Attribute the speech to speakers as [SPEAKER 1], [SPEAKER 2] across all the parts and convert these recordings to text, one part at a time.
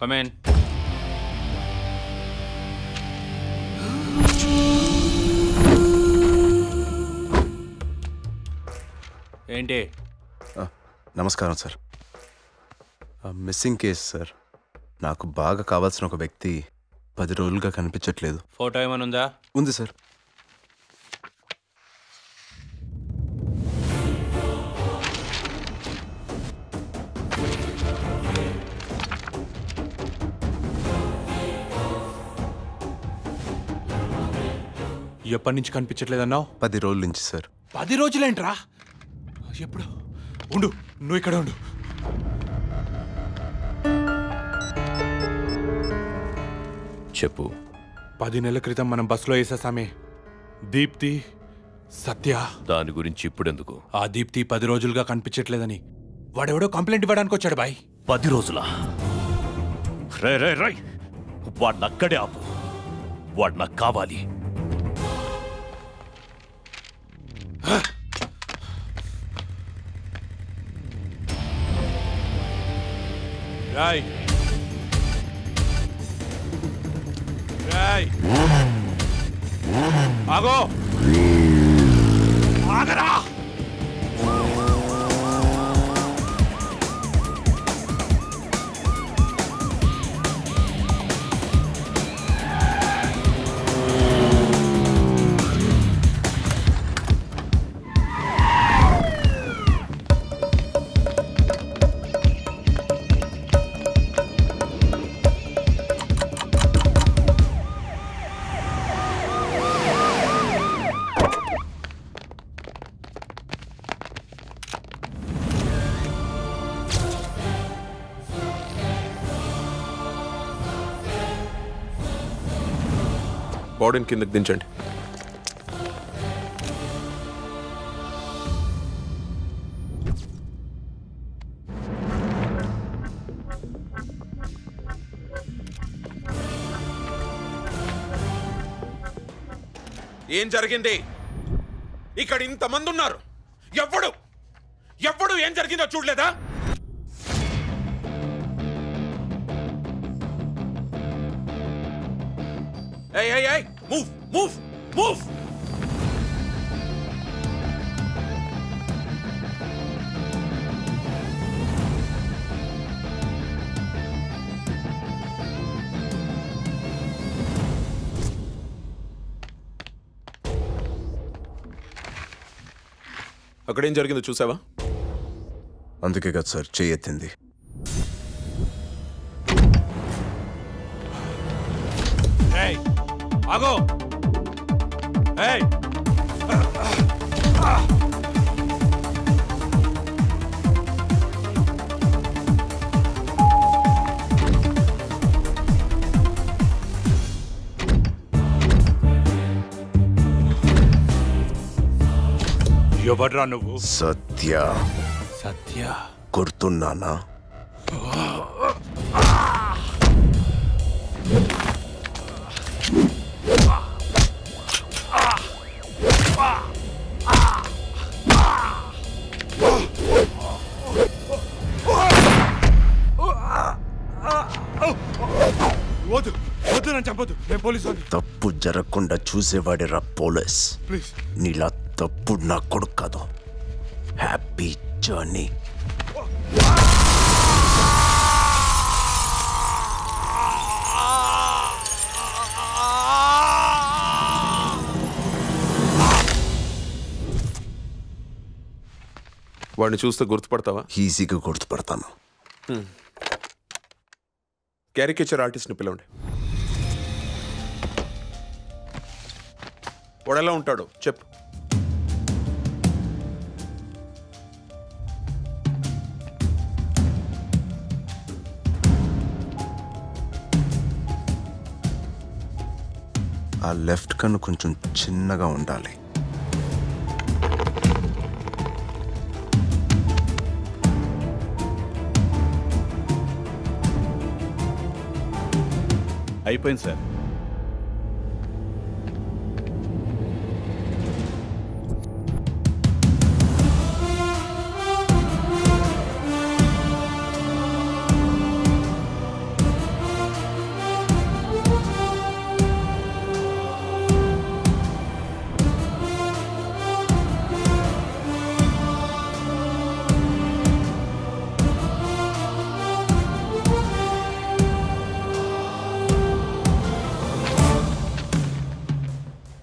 [SPEAKER 1] Come in. ఏంటి?
[SPEAKER 2] నమస్కారం sir. Missing case sir. నాకు బాగా కావాల్సిన ఒక వ్యక్తి 10 రోజులుగా కనిపించట్లేదు.
[SPEAKER 1] ఫోటో ఏమైనా ఉందా?
[SPEAKER 2] ఉంది సార్.
[SPEAKER 3] ఎప్పటి నుంచి కనిపించట్లేదన్నావు?
[SPEAKER 2] 10 రోజుల నుంచి సార్.
[SPEAKER 3] 10 రోజులేంట్రా? ఎప్పుడు? ఉండు, నువ్వు ఇక్కడ ఉండు.
[SPEAKER 4] చెప్పు.
[SPEAKER 3] 10 నెలల క్రితం మనం బస్సులో వేసేసామే, దీప్తి, సత్య.
[SPEAKER 4] దాని గురించి ఇప్పుడెందుకు?
[SPEAKER 3] ఆ దీప్తి 10 రోజులుగా కనిపించట్లేదని వాడెవడో కంప్లైంట్ ఇవ్వడానికి వచ్చాడు బాయ్.
[SPEAKER 4] 10 రోజులా? రే రే రై, వాడిని అక్కడే ఆపు. వాడు నాకు కావాలి.
[SPEAKER 3] రాయ్ రాయ్, ఆగో, ఆగరా.
[SPEAKER 5] బాడీని కిందకి దించండి. ఏం జరిగింది ఇక్కడ? ఇంతమంది ఉన్నారు, ఎప్పుడు ఏం జరిగిందో చూడలేదా? Hey, move! అక్కడేం జరిగిందో చూసావా?
[SPEAKER 2] అందుకే కదా సార్ చెయ్యెత్తింది.
[SPEAKER 3] ఆగో, ఎవడ్రా నువ్వు?
[SPEAKER 2] సత్య.
[SPEAKER 3] సత్య
[SPEAKER 2] గుర్తున్నానా? తప్పు జరగకుండా చూసేవాడిరా పోలీస్. నీలా తప్పుడు నా కొడుకు కాదు. Happy journey.
[SPEAKER 5] వాడిని చూస్తే గుర్తుపడతావా?
[SPEAKER 2] ఈజీగా గుర్తుపడతాను.
[SPEAKER 5] క్యారికేచర్ ఆర్టిస్ట్ని పిలవండి. వాడు ఎలా ఉంటాడు చెప్పు.
[SPEAKER 2] ఆ లెఫ్ట్ కన్ను కొంచెం చిన్నగా ఉండాలి.
[SPEAKER 4] అయిపోయింది సార్.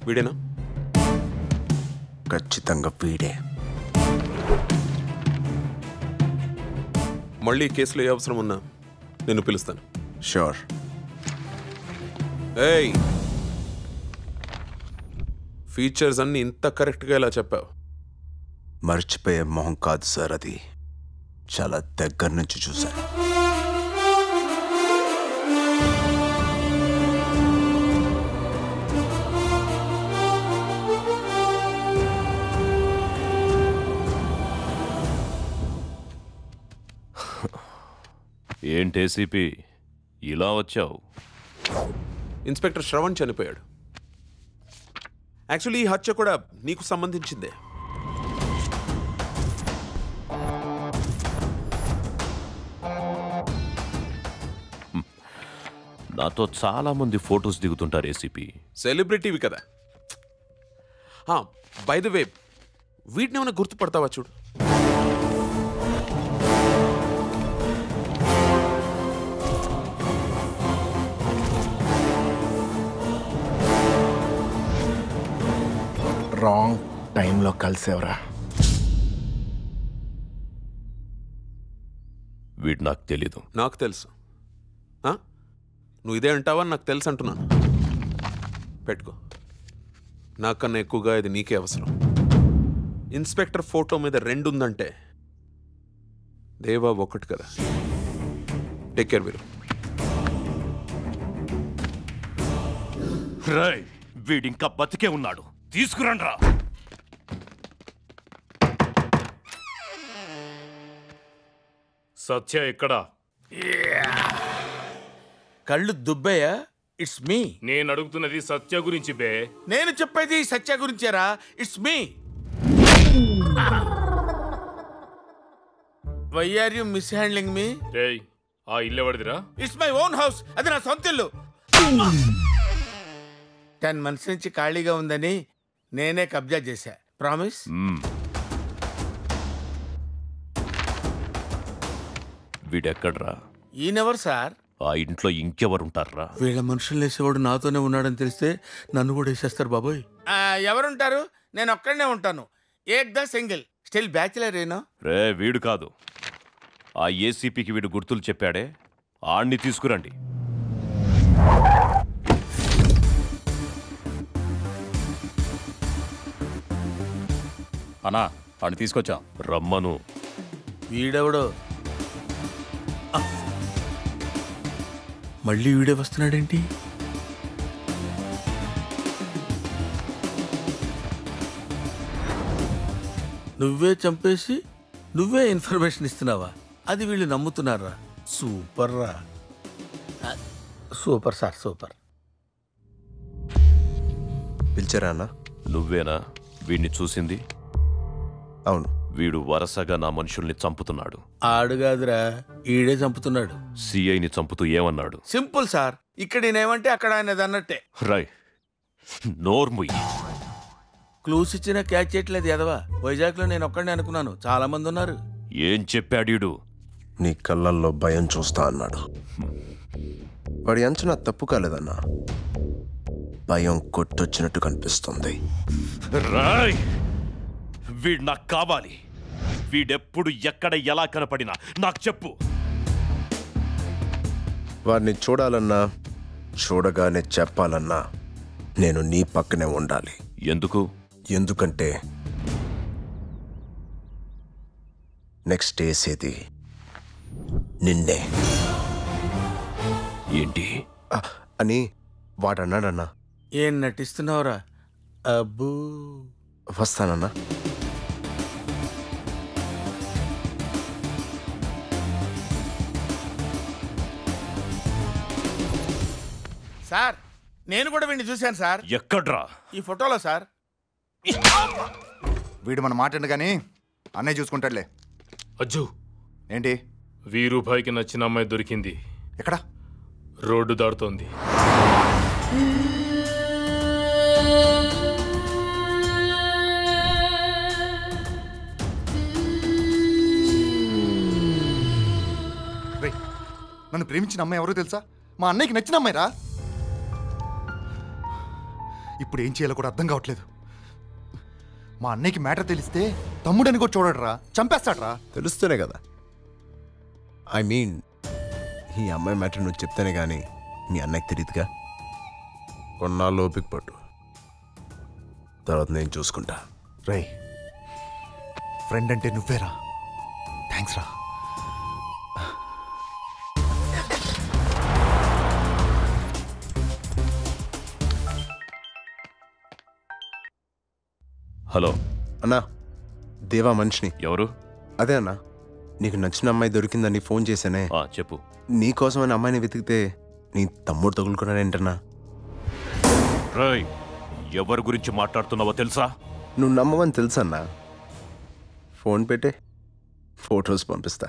[SPEAKER 5] వీడేనా?
[SPEAKER 2] ఖచ్చితంగా వీడే.
[SPEAKER 5] మళ్ళీ కేసులో ఏ అవసరం ఉన్నా నేను పిలుస్తాను.
[SPEAKER 2] షూర్.
[SPEAKER 5] ఏయ్, ఫీచర్స్ అన్ని ఇంత కరెక్ట్గా ఎలా చెప్పావు?
[SPEAKER 2] మర్చిపోయే మొహం కాదు సార్, అది చాలా దగ్గర నుంచి చూశాను.
[SPEAKER 4] ఏంటి ఏసీపీ ఇలా వచ్చావు?
[SPEAKER 5] ఇన్స్పెక్టర్ శ్రవణ్ చనిపోయాడు. యాక్చువల్లీ ఈ హత్య కూడా నీకు సంబంధించిందే.
[SPEAKER 4] నాతో చాలా మంది ఫొటోస్ దిగుతుంటారు ఏసీపీ.
[SPEAKER 5] సెలబ్రిటీవి కదా. బై ద వే, వీటిని ఏమైనా గుర్తుపడతావా చూడు.
[SPEAKER 6] రాంగ్ టైంలో కలిసేవరా.
[SPEAKER 4] వీడు నాకు తెలీదు.
[SPEAKER 5] నాకు తెలుసు. నువ్వు ఇదే అంటావని నాకు తెలుసు అంటున్నాను. పెట్టుకో. నాకన్నా ఎక్కువగా ఇది నీకే అవసరం. ఇన్స్పెక్టర్ ఫోటో మీద 2 ఉందంటే దేవా 1 కదా. టేక్ కేర్ వీరు.
[SPEAKER 4] రేయ్, వీడింకా బతికే ఉన్నాడు, తీసుకురండ్రా.
[SPEAKER 7] సత్య ఎక్కడా?
[SPEAKER 6] కళ్ళు దుబ్బయ్యా. It's me.
[SPEAKER 7] నేను అడుగుతున్నది సత్య గురించి బే.
[SPEAKER 6] నేను చెప్పేది సత్య గురించేరా. It's me. Why are you mishandling me?
[SPEAKER 7] రేయ్, ఆ ఇల్లు ఎవరిదిరా?
[SPEAKER 6] It's my own house. అది నా సొంత ఇల్లు. 10 months నుంచి ఖాళీగా ఉందని నేనే కబ్జా చేశా. ప్రామిస్?
[SPEAKER 4] వీడెక్కడ్రా?
[SPEAKER 6] ఈయనెవరు సార్?
[SPEAKER 4] ఆ ఇంట్లో ఇంకెవరుంటారా?
[SPEAKER 6] వీళ్ళ మనుషులు వేసేవాడు నాతోనే ఉన్నాడని తెలిస్తే నన్ను కూడా వేసేస్తారు బాబోయ్. ఎవరుంటారు? నేను ఒక్కడనే ఉంటాను. ఏక్దా సింగిల్. స్టిల్ బ్యాచిలర్ ఏనా?
[SPEAKER 4] రే, వీడు కాదు. ఆ ఏసీపీకి వీడు గుర్తులు చెప్పాడే, ఆణ్ణి తీసుకురండి.
[SPEAKER 1] అన్నా, ఆడిని తీసుకొచ్చాం.
[SPEAKER 4] రమ్మను.
[SPEAKER 6] వీడెవడో? మళ్ళీ వీడే వస్తున్నాడేంటి? నువ్వే చంపేసి నువ్వే ఇన్ఫర్మేషన్ ఇస్తున్నావా? అది వీళ్ళు నమ్ముతున్నారా? సూపర్ రా. Super sir, super.
[SPEAKER 2] పిలిచారా అన్న?
[SPEAKER 4] నువ్వేనా వీడిని చూసింది?
[SPEAKER 2] అవును.
[SPEAKER 4] వీడు వరసగా నా మనుషుల్ని చంపుతున్నాడు.
[SPEAKER 6] ఆడుగాదురా, ఈడే చంపుతున్నాడు.
[SPEAKER 4] సిఐని చంపుతూ ఏమన్నాడు?
[SPEAKER 6] Simple sir. ఇక్కడ నేనేమంటే అక్కడ ఆయనది అన్నట్టే.
[SPEAKER 4] రై, నోర్ముయ్యి.
[SPEAKER 6] క్లూస్ ఇచ్చినా క్యాచ్ చేయట్లేదు ఎదవా. వైజాగ్ లో నేను ఒక్కడనే అనుకున్నాను, చాలా మంది ఉన్నారు.
[SPEAKER 4] ఏం చెప్పాడీడు?
[SPEAKER 2] నీ కళ్ళల్లో భయం చూస్తా అన్నాడు. వాడి అంచనా తప్పు కాలేదన్నా. భయం కొట్టొచ్చినట్టు కనిపిస్తుంది.
[SPEAKER 4] రాయ్, వీడు నాకు కావాలి. వీడెప్పుడు ఎక్కడ ఎలా కనపడినా నాకు చెప్పు.
[SPEAKER 2] వాడిని చూడాలన్నా చూడగానే చెప్పాలన్నా నేను నీ పక్కనే ఉండాలి.
[SPEAKER 4] ఎందుకు?
[SPEAKER 2] ఎందుకంటే నెక్స్ట్ వేసేది నిన్నే.
[SPEAKER 4] ఏంటి
[SPEAKER 2] అని వాడన్నాడన్నా.
[SPEAKER 6] ఏం నటిస్తున్నావురా? అబ్బూ.
[SPEAKER 2] వస్తానన్నా.
[SPEAKER 6] సార్, నేను కూడా వీడిని చూశాను సార్.
[SPEAKER 4] ఎక్కడ్రా?
[SPEAKER 6] ఈ ఫోటోలో సార్.
[SPEAKER 8] వీడు మన మాట్లాడగానే అన్నయ్య చూసుకుంటాడులే.
[SPEAKER 7] అజ్జు,
[SPEAKER 8] ఏంటి?
[SPEAKER 7] వీరుభాయికి నచ్చిన అమ్మాయి దొరికింది.
[SPEAKER 8] ఎక్కడ?
[SPEAKER 7] రోడ్డు దాడుతోంది.
[SPEAKER 8] నన్ను ప్రేమించిన అమ్మాయి ఎవరో తెలుసా? మా అన్నయ్యకి నచ్చిన అమ్మాయి రా. ఇప్పుడు ఏం చేయాలో కూడా అర్థం కావట్లేదు. మా అన్నయ్యకి మ్యాటర్ తెలిస్తే తమ్ముడని కూడా చూడడరా, చంపేస్తాడ్రా.
[SPEAKER 2] తెలుస్తూనే కదా. ఐ మీన్ ఈ అమ్మాయి మ్యాటర్ నువ్వు చెప్తేనే కానీ మీ అన్నయ్యకి తెలియదుగా. కొన్నాళ్ళు ఓపిక పట్టు, తర్వాత నేను చూసుకుంటా.
[SPEAKER 8] రై, ఫ్రెండ్ అంటే నువ్వేరా. థ్యాంక్స్ రా.
[SPEAKER 4] హలో
[SPEAKER 2] అన్నా, దేవా మనిషిని.
[SPEAKER 4] ఎవరు?
[SPEAKER 2] అదే అన్నా, నీకు నచ్చిన అమ్మాయి దొరికిందని ఫోన్ చేశానే.
[SPEAKER 4] చెప్పు.
[SPEAKER 2] నీకోసమని అమ్మాయిని వెతికితే నీ తమ్ముడు తగులుకున్నాడేంటన్నా?
[SPEAKER 4] రాయ్, ఎవరి గురించి మాట్లాడుతున్నావో తెలుసా?
[SPEAKER 2] నువ్వు నమ్మవని తెలుసన్నా. ఫోన్ పెట్టే, ఫొటోస్ పంపిస్తా.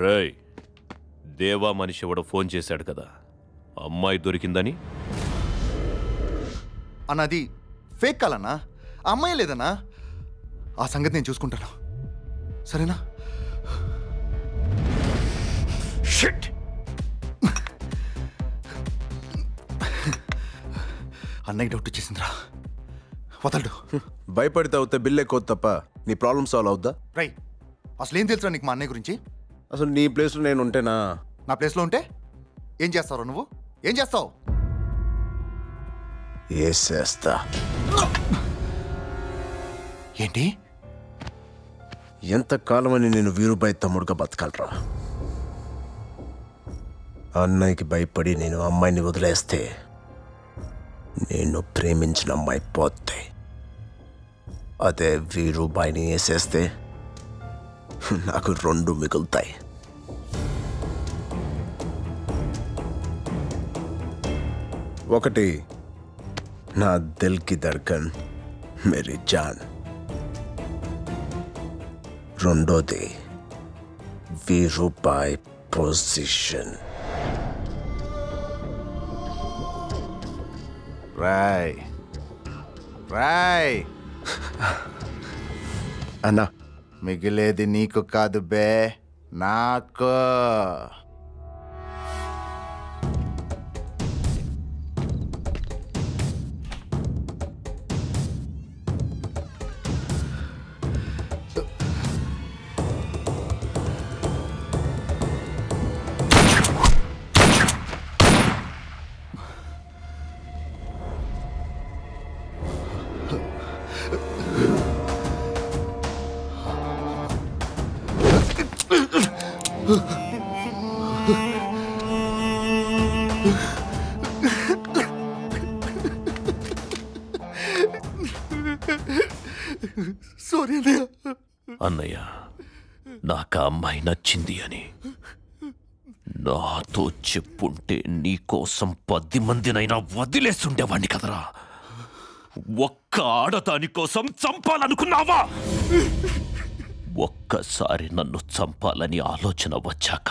[SPEAKER 4] రేయ్, దేవా మనిషి ఎవడో ఫోన్ చేశాడు కదా, అమ్మాయి దొరికిందని.
[SPEAKER 8] అన్నది ఫేక్ కాలన్నా, ఆ అమ్మాయి లేదన్నా. ఆ సంగతి నేను చూసుకుంటాను, సరేనా?
[SPEAKER 4] షిట్!
[SPEAKER 8] అన్నయ్య డౌట్ వచ్చేసిందిరా, వదలడు.
[SPEAKER 2] భయపడితే అవుతే బిల్ ఎక్కువ తప్ప నీ ప్రాబ్లం సాల్వ్ అవుద్దా?
[SPEAKER 8] రై, అసలు ఏం తెలుసురా నీకు మా అన్నయ్య గురించి?
[SPEAKER 2] అసలు నీ ప్లేస్లో నేను ఉంటేనా?
[SPEAKER 8] నా ప్లేస్లో ఉంటే ఏం చేస్తావు నువ్వు? ఏం చేస్తావు?
[SPEAKER 2] ఏసేస్తా.
[SPEAKER 8] ఏంటి?
[SPEAKER 2] ఎంతకాలమని నేను వీరుబాయి తమ్ముడుగా బతకాలరా? అన్నయ్యకి భయపడి నేను అమ్మాయిని వదిలేస్తే నేను ప్రేమించిన అమ్మాయి పోతే, అదే వీరుబాయిని వేసేస్తే నాకు 2 మిగులుతాయి. ఒకటి నా దిల్ కి ధడ్కన్ మేరీ జాన్, రెండోది వీరుబాయి పొజిషన్.
[SPEAKER 8] రాయ్ రాయ్,
[SPEAKER 2] అన్నా,
[SPEAKER 8] మిగిలేది నీకు కాదు బే, నాకు. సారీ అన్నయ్య.
[SPEAKER 4] అన్నయ్య, నాకు ఆ అమ్మాయి నచ్చింది అని నాతో చెప్పుంటే నీకోసం 10 మందినైనా వదిలేస్తుండేవాణ్ణి కదరా. ఒక్క ఆడదాని కోసం చంపాలనుకున్నావా? ఒక్కసారి నన్ను చంపాలని ఆలోచన వచ్చాక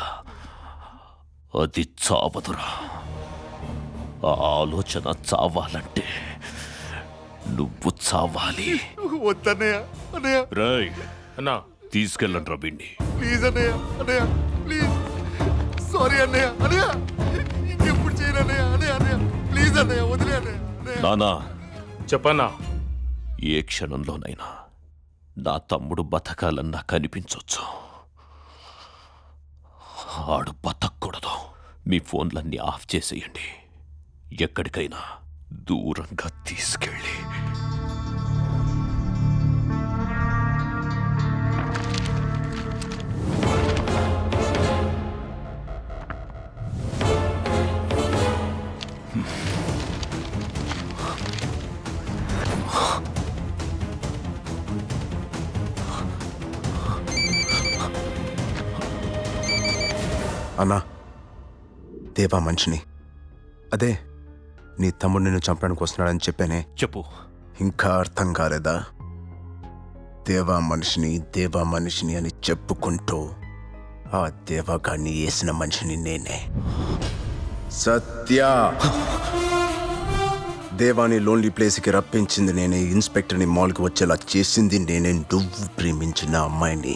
[SPEAKER 4] అది చావదురా. ఆ ఆలోచన చావాలంటే నువ్వు చావాలి.
[SPEAKER 8] వద్దన్నయ్య. అన్నయ్య
[SPEAKER 4] రేయ్,
[SPEAKER 7] అన్నా
[SPEAKER 4] తీసుకెళ్ళండి రా వీణ్ణి.
[SPEAKER 8] ప్లీజ్ అన్నయ్య, అన్నయ్య ప్లీజ్. సారీ అన్నయ్య, అన్నయ్య ఇంకెప్పుడు చేయను అన్నయ్య. అన్నయ్య అన్నయ్య ప్లీజ్ అన్నయ్య, వదిలే అన్నయ్య.
[SPEAKER 4] నానా,
[SPEAKER 7] చెప్పన్నా.
[SPEAKER 4] ఏ క్షణంలోనైనా నా తమ్ముడు బతకాలన్నా కనిపించొచ్చు, ఆడు బతకూడదు. మీ ఫోన్లన్నీ ఆఫ్ చేసేయండి. ఎక్కడికైనా దూరంగా తీసుకెళ్ళి
[SPEAKER 2] అన్నా, దేవా మనిషిని. అదే నీ తమ్ముడు నిన్ను చంపడానికి వస్తున్నాడని చెప్పానే.
[SPEAKER 4] చెప్పు.
[SPEAKER 2] ఇంకా అర్థం కాలేదా? దేవా మనిషిని అని చెప్పుకుంటూ ఆ దేవగాన్ని వేసిన మనిషిని నేనే. సత్య దేవాని లోన్లీ ప్లేస్కి రప్పించింది నేనే, ఇన్స్పెక్టర్ని మాల్కి వచ్చేలా చేసింది నేనే, నువ్వు ప్రేమించిన అమ్మాయిని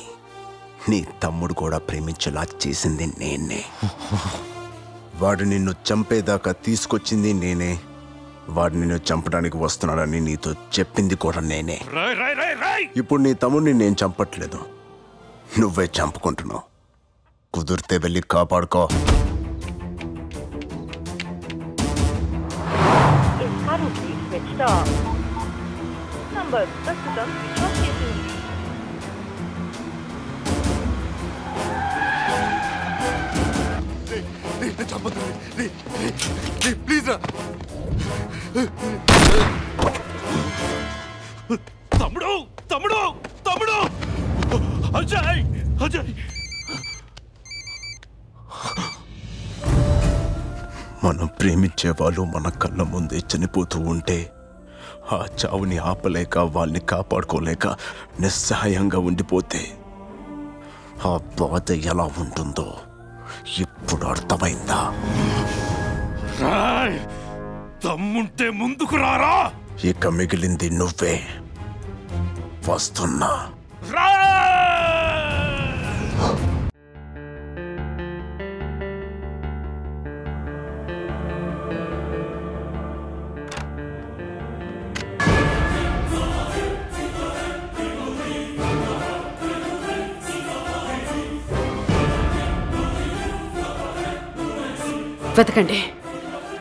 [SPEAKER 2] నీ తమ్ముడు కూడా ప్రేమించేలా చేసింది నేనే. వాడు నిన్ను చంపేదాకా తీసుకొచ్చింది నేనే, వాడు నిన్ను చంపడానికి వస్తున్నాడని నీతో చెప్పింది కూడా నేనే. ఇప్పుడు నీ తమ్ముడిని నేను చంపట్లేదు, నువ్వే చంపుకుంటున్నావు. కుదిరితే వెళ్ళి కాపాడుకో.
[SPEAKER 8] చంపదు ప్లీజ్ రా.
[SPEAKER 4] తమ్ముడు తమ్ముడు తమ్ముడు అజయ్ అజయ్.
[SPEAKER 2] మనం ప్రేమించే వాళ్ళు మన కళ్ళ ముందే చనిపోతూ ఉంటే ఆ చావుని ఆపలేక వాళ్ళని కాపాడుకోలేక నిస్సహాయంగా ఉండిపోతే ఆ బాధ ఎలా ఉంటుందో ఇప్పుడు అర్థమైందా?
[SPEAKER 4] తమ్ముంటే ముందుకు రారా.
[SPEAKER 2] ఇక మిగిలింది నువ్వే. వస్తున్నా.
[SPEAKER 9] వెతకండి.